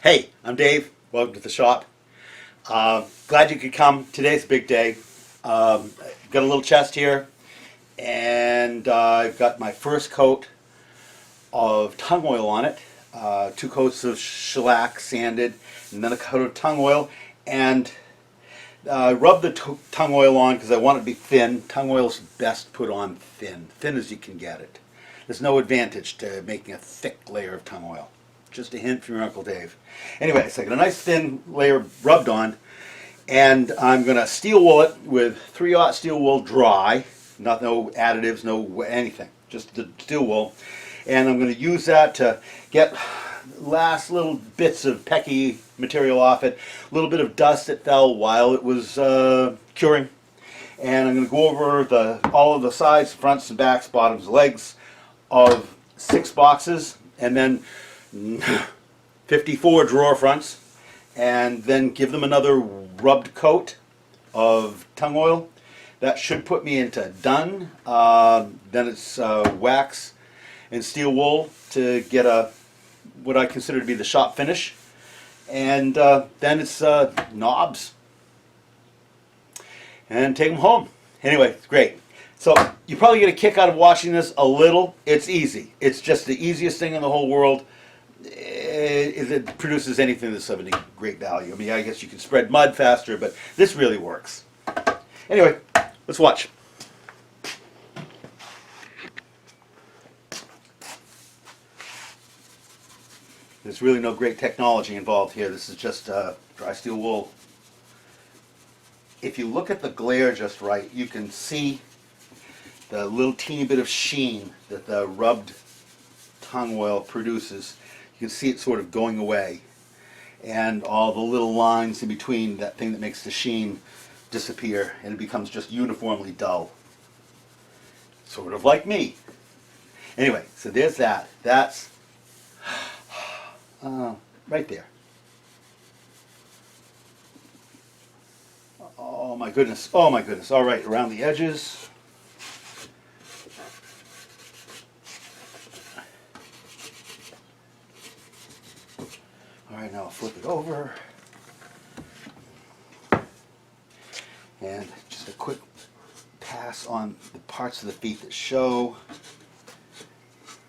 Hey, I'm Dave. Welcome to the shop. Glad you could come. Today's a big day. Got a little chest here, and I've got my first coat of tung oil on it. Two coats of shellac sanded, and then a coat of tung oil. And I rubbed the tung oil on because I want it to be thin. Tung oil is best put on thin as you can get it. There's no advantage to making a thick layer of tung oil. Just a hint from your Uncle Dave. Anyway, so I got a nice thin layer rubbed on, and I'm going to steel wool it with 3/0 steel wool dry, no additives, no anything, just the steel wool. And I'm going to use that to get last little bits of pecky material off it, a little bit of dust that fell while it was curing. And I'm going to go over all of the sides, fronts and backs, bottoms, legs of 6 boxes, and then 54 drawer fronts, and then give them another rubbed coat of tung oil. That should put me into done. Then it's wax and steel wool to get what I consider to be the shop finish, and then it's knobs and take them home. Anyway, it's great. So you probably get a kick out of watching this a little. It's easy. It's just the easiest thing in the whole world. It produces anything that's of any great value. I mean, I guess you can spread mud faster, but this really works. Anyway, let's watch. There's really no great technology involved here. This is just dry steel wool. If you look at the glare just right, you can see the little teeny bit of sheen that the rubbed tung oil produces. You can see it sort of going away, and all the little lines in between, that thing that makes the sheen, disappear, and it becomes just uniformly dull. Sort of like me. Anyway, so there's that. That's right there. Oh my goodness. Oh my goodness. All right, around the edges. Alright, now I'll flip it over, and just a quick pass on the parts of the feet that show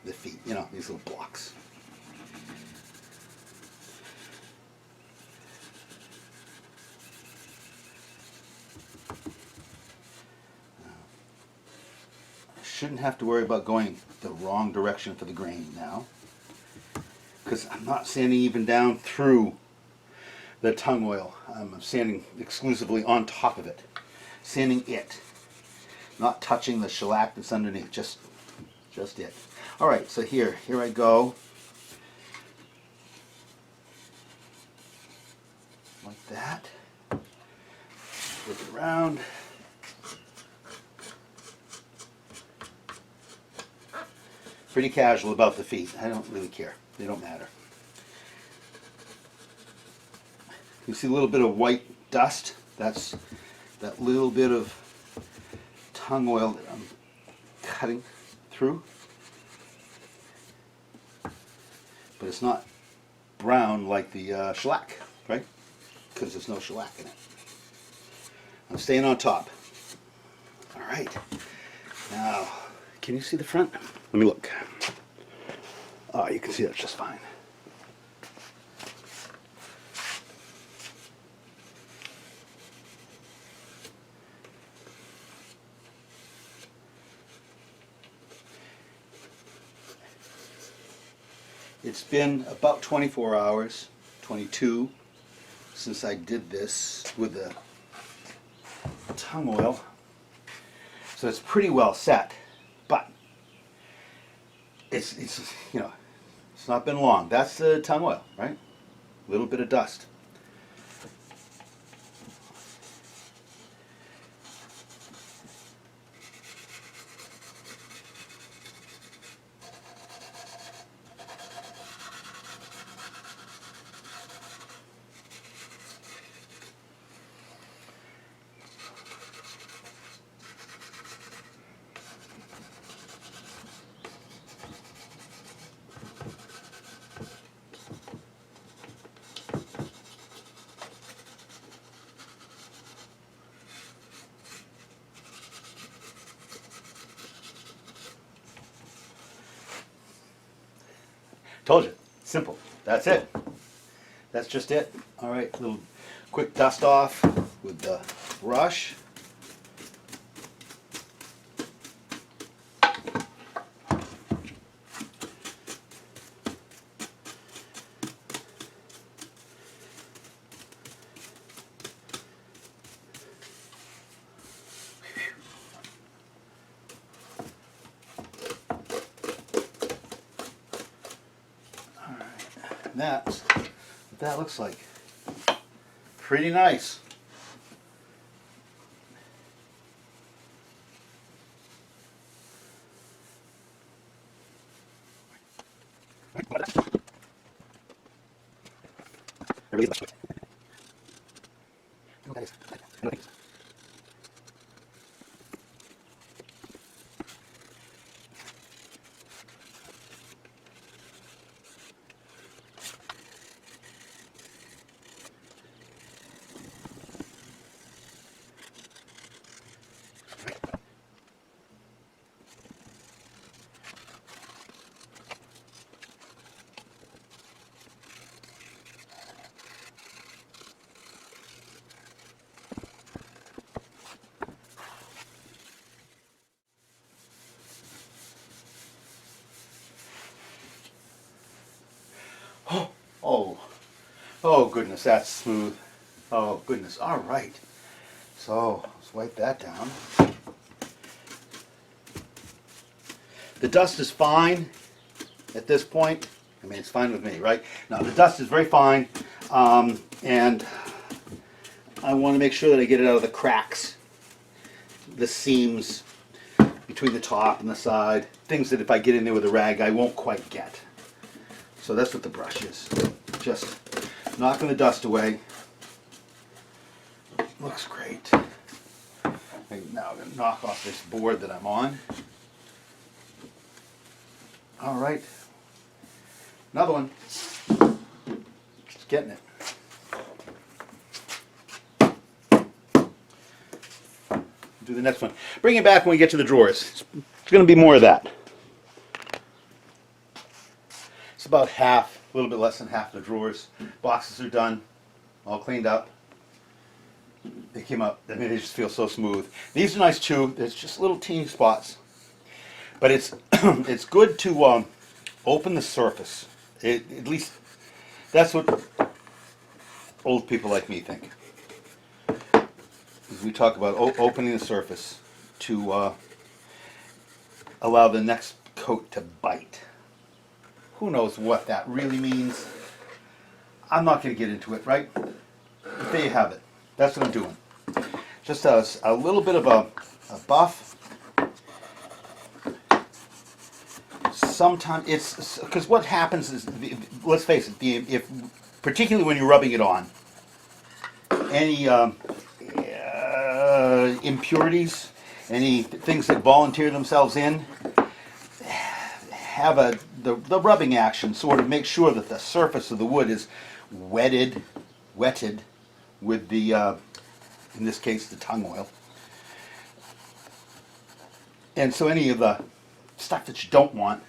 the feet, you know, these little blocks. I shouldn't have to worry about going the wrong direction for the grain now, because I'm not sanding even down through the tung oil. I'm sanding exclusively on top of it. Sanding it. Not touching the shellac that's underneath, just it. Alright, so here I go. Like that. Flip it around. Pretty casual about the feet. I don't really care. They don't matter. You see a little bit of white dust? That's that little bit of tung oil that I'm cutting through. But it's not brown like the shellac, right? Because there's no shellac in it. I'm staying on top. All right. Now, can you see the front? Let me look. Oh, you can see that just fine. It's been about 24 hours, 22, since I did this with the tung oil. So it's pretty well set, but it's you know, it's not been long. That's the tung oil, right? A little bit of dust. Told you. Simple. That's it. That's just it. All right, little quick dust off with the brush. That's what that looks like. Pretty nice. Oh, oh goodness, that's smooth. Oh goodness, all right. So let's wipe that down. The dust is fine at this point. I mean, it's fine with me, right? Now the dust is very fine, and I want to make sure that I get it out of the cracks, the seams between the top and the side, things that if I get in there with a rag I won't quite get. So that's what the brush is. Just knocking the dust away. Looks great. Now I'm going to knock off this board that I'm on. All right. Another one. Just getting it. Do the next one. Bring it back when we get to the drawers. It's going to be more of that. It's about half, a little bit less than half the drawers. Boxes are done, all cleaned up. They came up, I mean, they just feel so smooth. These are nice too. There's just little teeny spots. But it's it's good to open the surface. At least that's what old people like me think. We talk about opening the surface to allow the next coat to bite. Who knows what that really means? I'm not going to get into it, right? But there you have it. That's what I'm doing. Just a little bit of a buff. Sometimes it's because what happens is, let's face it, if particularly when you're rubbing it on, any impurities, any things that volunteer themselves in, have the rubbing action sort of make sure that the surface of the wood is wetted with the, in this case, the tung oil. And so any of the stuff that you don't want,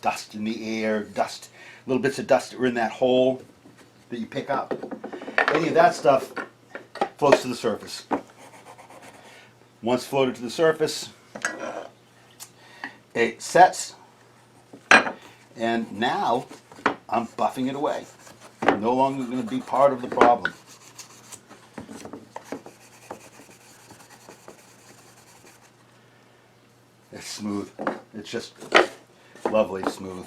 dust in the air, dust, little bits of dust that are in that hole that you pick up, any of that stuff floats to the surface. Once floated to the surface, it sets, and now I'm buffing it away. No longer going to be part of the problem. It's smooth. It's just lovely smooth.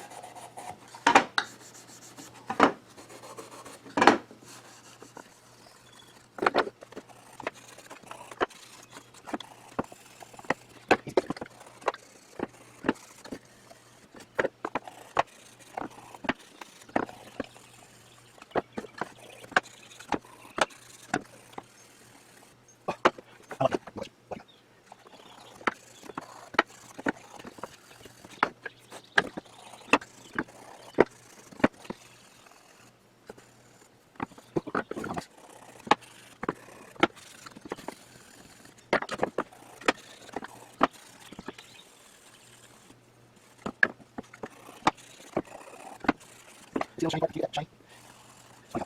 See how shiny part? Do you get shiny?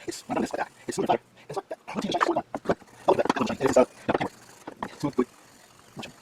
It's not this like that. It's smooth like that. It's not that. I want to change shiny. Look. A little bit. A little shiny. It's anyway. Smooth, good. Not shiny.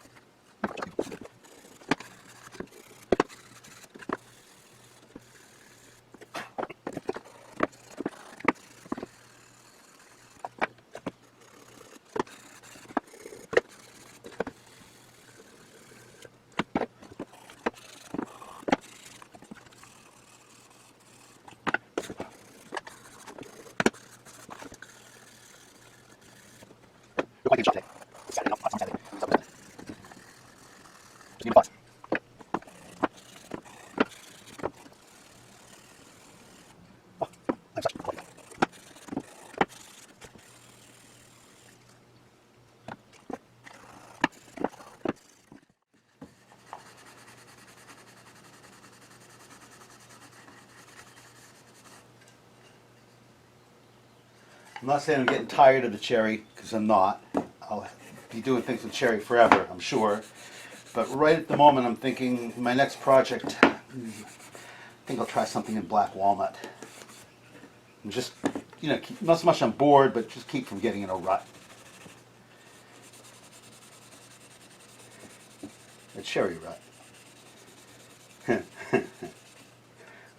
Look like a shop today. It's Saturday, no, it's on Saturday. So, just need a box. Oh, I'm such a boy. I'm not saying I'm getting tired of the cherry, because I'm not. I'll be doing things with cherry forever, I'm sure. But right at the moment, I'm thinking my next project, I think I'll try something in black walnut. And just, you know, keep, not so much on board, but just keep from getting in a rut. A cherry rut.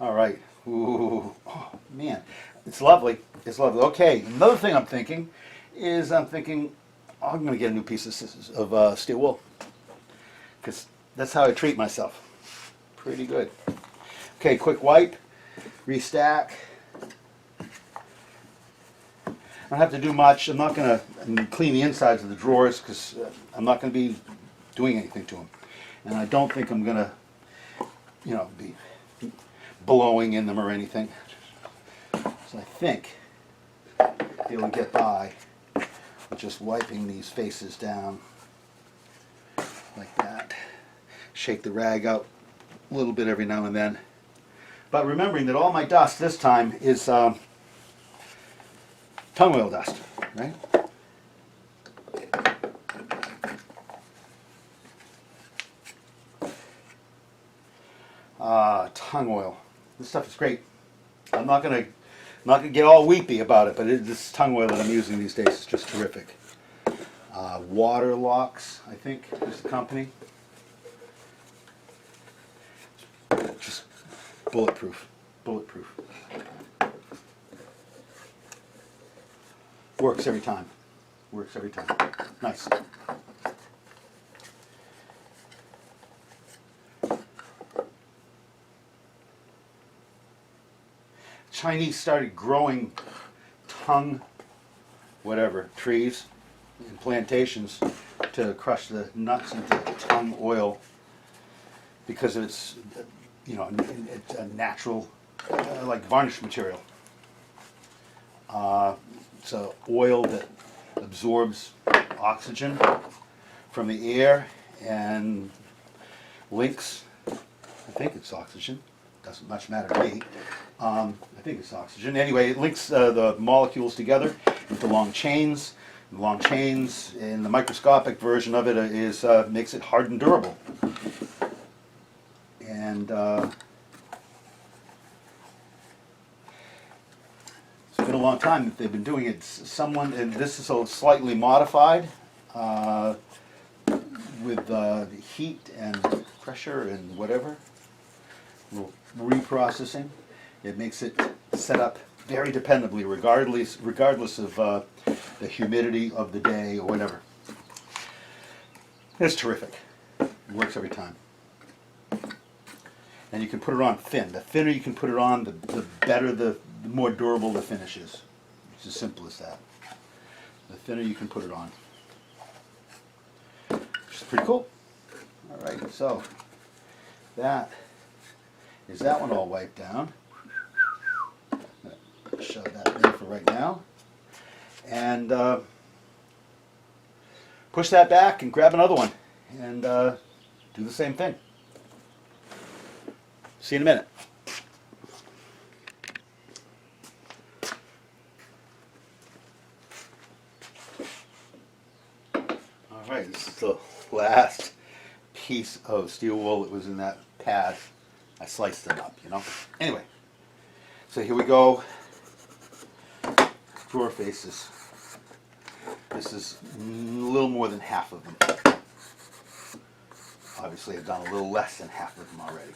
All right. Ooh, oh, man, it's lovely. It's lovely. Okay, another thing I'm thinking is I'm going to get a new piece of steel wool, because that's how I treat myself. Pretty good. Okay, quick wipe, restack. I don't have to do much. I'm not going to clean the insides of the drawers, because I'm not going to be doing anything to them. And I don't think I'm going to, you know, be blowing in them or anything. So I think be able to get by with just wiping these faces down like that. Shake the rag out a little bit every now and then. But remembering that all my dust this time is tung oil dust, right? Tung oil. This stuff is great. I'm not gonna get all weepy about it, but this tung oil that I'm using these days is just terrific. Waterlocks, I think, is the company. Just bulletproof. Bulletproof. Works every time. Works every time. Nice. Chinese started growing tung, whatever, trees and plantations to crush the nuts into tung oil because it's, you know, it's a natural, like varnish material. It's an oil that absorbs oxygen from the air and links, I think it's oxygen, doesn't much matter to me. I think it's oxygen. Anyway, it links the molecules together into long chains. The long chains, in the microscopic version of it, is makes it hard and durable. And it's been a long time that they've been doing it. Someone, and this is a slightly modified with the heat and pressure and whatever, a little reprocessing. It makes it set up very dependably, regardless of the humidity of the day or whatever. It's terrific. It works every time. And you can put it on thin. The thinner you can put it on, the better, the more durable the finish is. It's as simple as that. The thinner you can put it on. Which is pretty cool. All right, so that is that one all wiped down. Shove that there for right now, and push that back and grab another one and do the same thing. See you in a minute. All right, this is the last piece of steel wool that was in that pad. I sliced them up, you know. Anyway. So here we go. Drawer faces. This is a little more than half of them. Obviously I've done a little less than half of them already.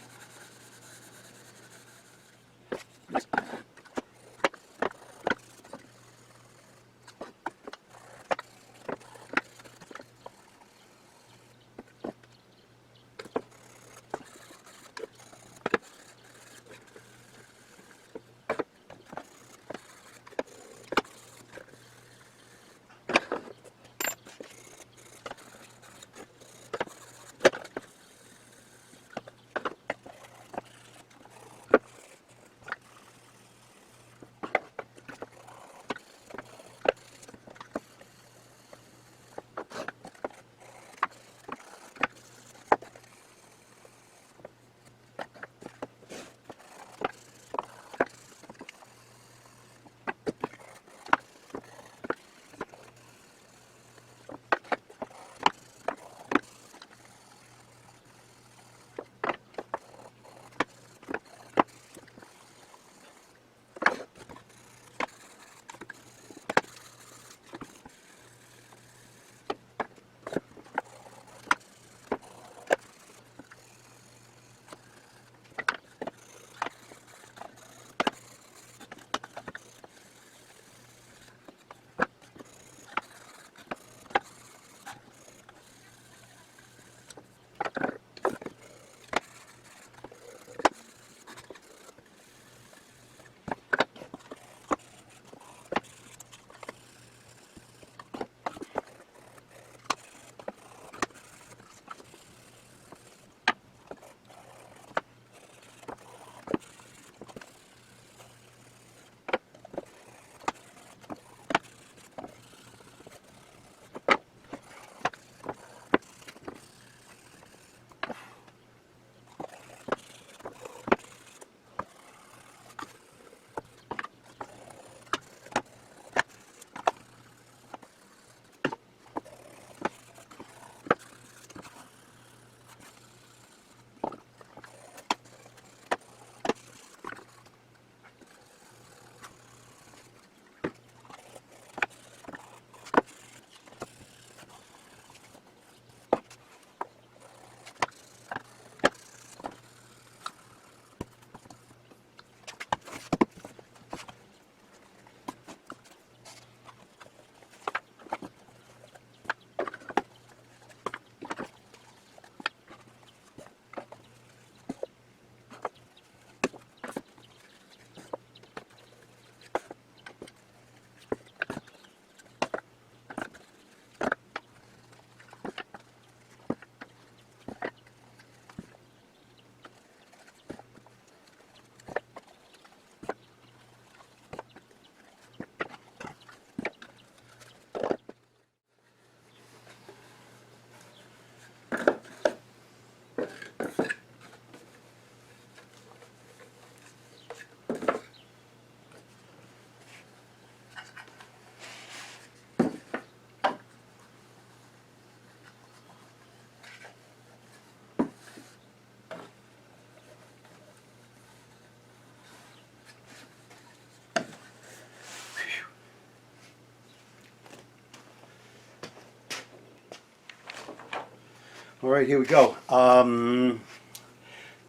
All right, here we go. Tung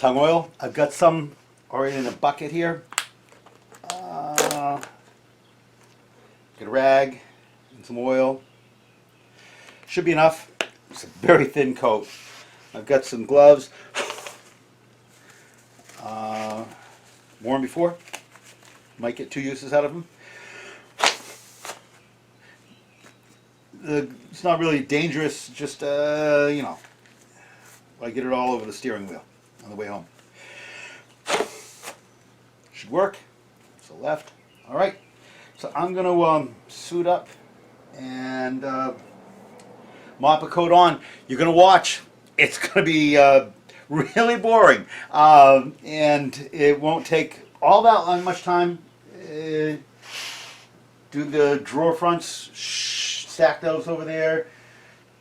oil. I've got some already in a bucket here. Get a rag and some oil. Should be enough. It's a very thin coat. I've got some gloves. Worn before. Might get 2 uses out of them. It's not really dangerous, just, you know, I get it all over the steering wheel on the way home. Should work. So left. All right. So I'm going to suit up and mop a coat on. You're going to watch. It's going to be really boring. And it won't take all that much time. Do the drawer fronts, stack those over there.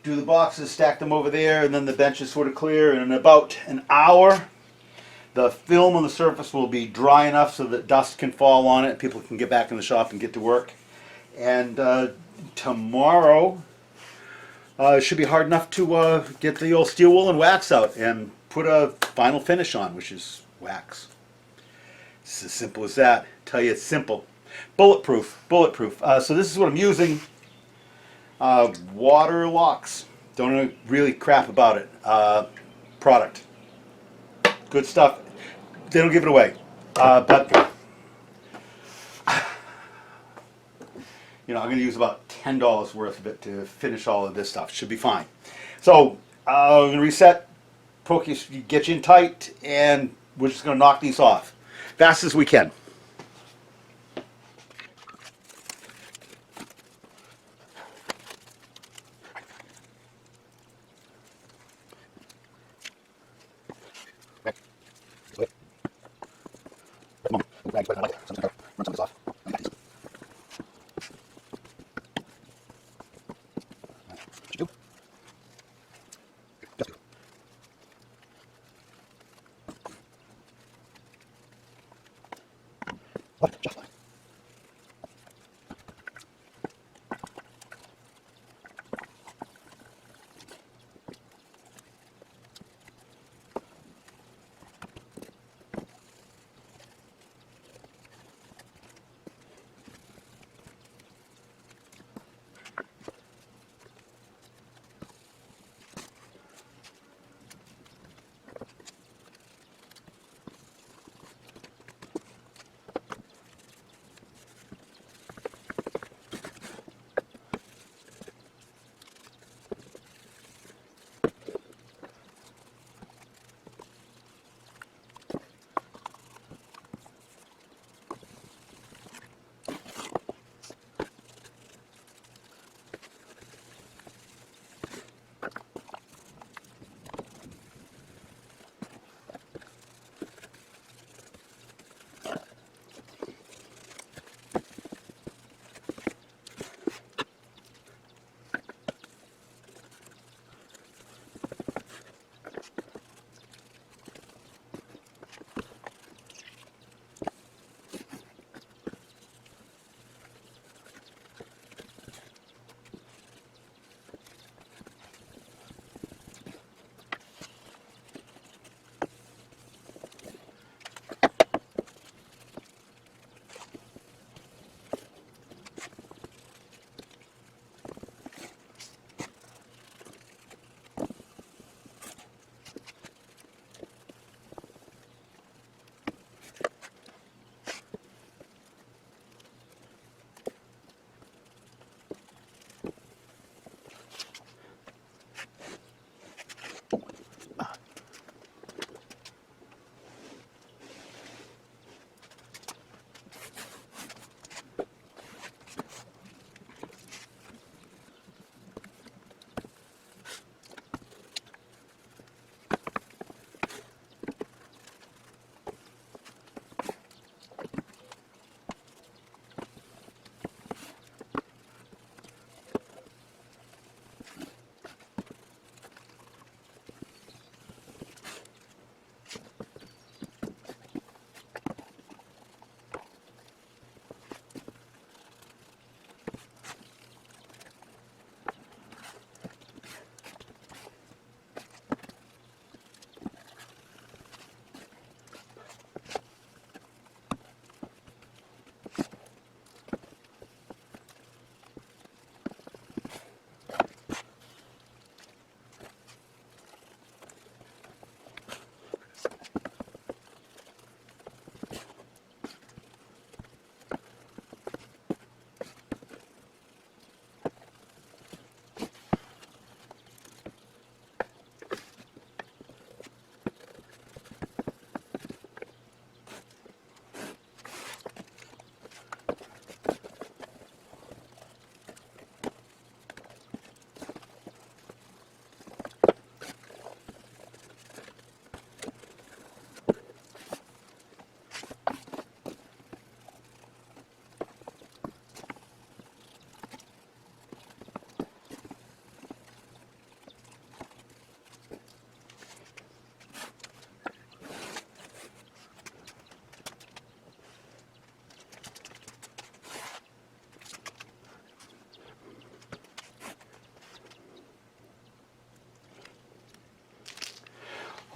Do the boxes, stack them over there, and then the bench is sort of clear. And in about an hour, The film on the surface will be dry enough so that dust can fall on it. People can get back in the shop and get to work. And tomorrow it should be hard enough to get the old steel wool and wax out and put a final finish on, which is wax. It's as simple as that. I tell you, it's simple. Bulletproof, bulletproof. So this is what I'm using. Water locks. Don't know really crap about it. Product. Good stuff. They don't give it away. But you know, I'm going to use about $10 worth of it to finish all of this stuff. Should be fine. So I'm going to reset, poke you, get you in tight, and we're just going to knock these off fast as we can. Come on, rag better than I like it. So I'm just going to run some of this off. I got these. What you do? Just do. What? Just like.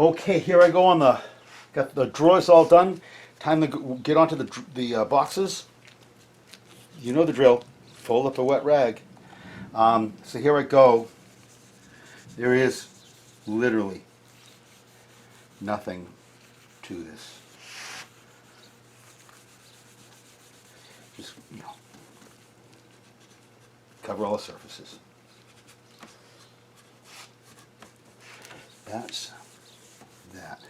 Okay, here I go on the, got the drawers all done. Time to get onto the boxes. You know the drill. Fold up a wet rag. So here I go. There is literally nothing to this. Just, cover all the surfaces. That's that.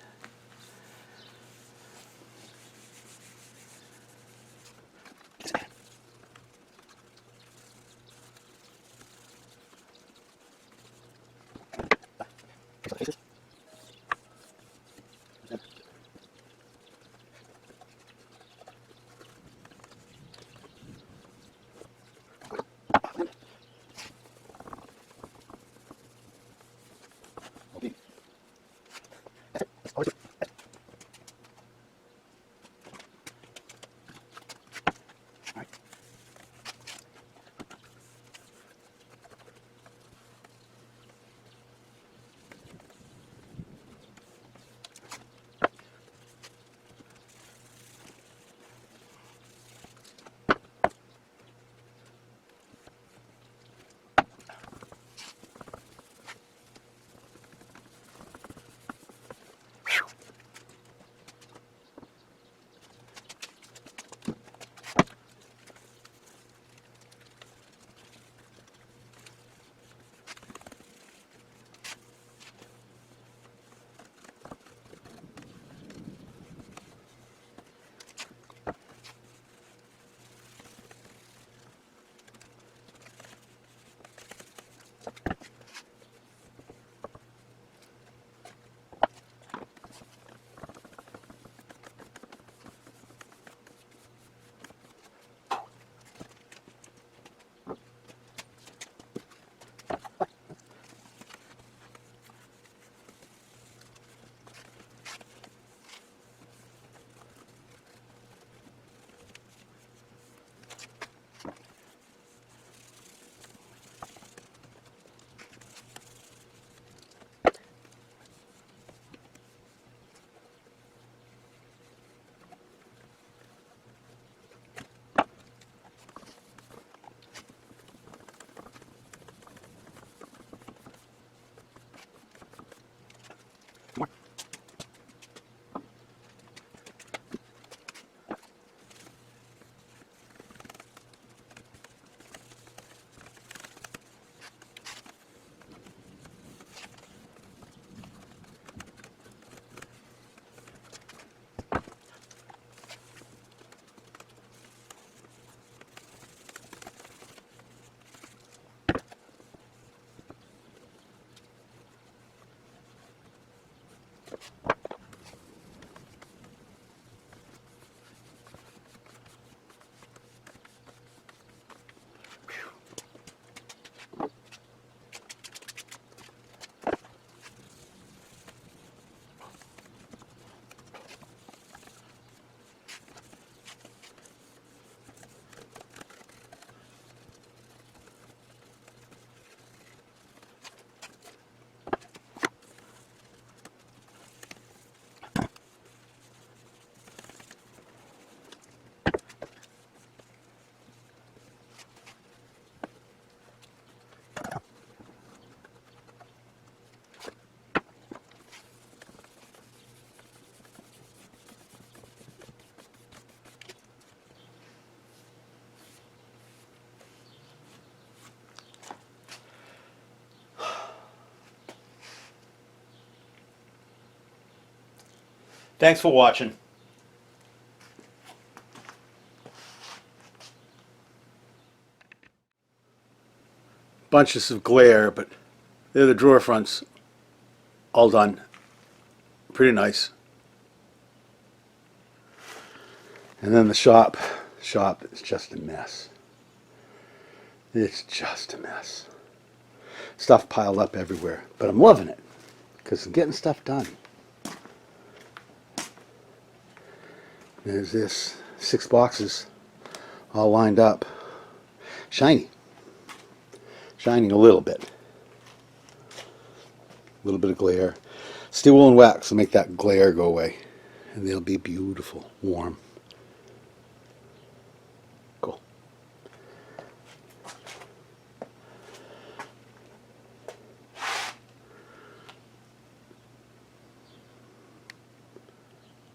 Thanks for watching. Bunches of glare, but they're the drawer fronts. All done. Pretty nice. And then the shop is just a mess. It's just a mess. Stuff piled up everywhere. But I'm loving it because I'm getting stuff done. There's this 6 boxes all lined up. Shiny. Shining a little bit. A little bit of glare. Steel wool and wax will make that glare go away. And they'll be beautiful, warm. Cool.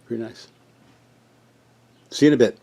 Very nice. See you in a bit.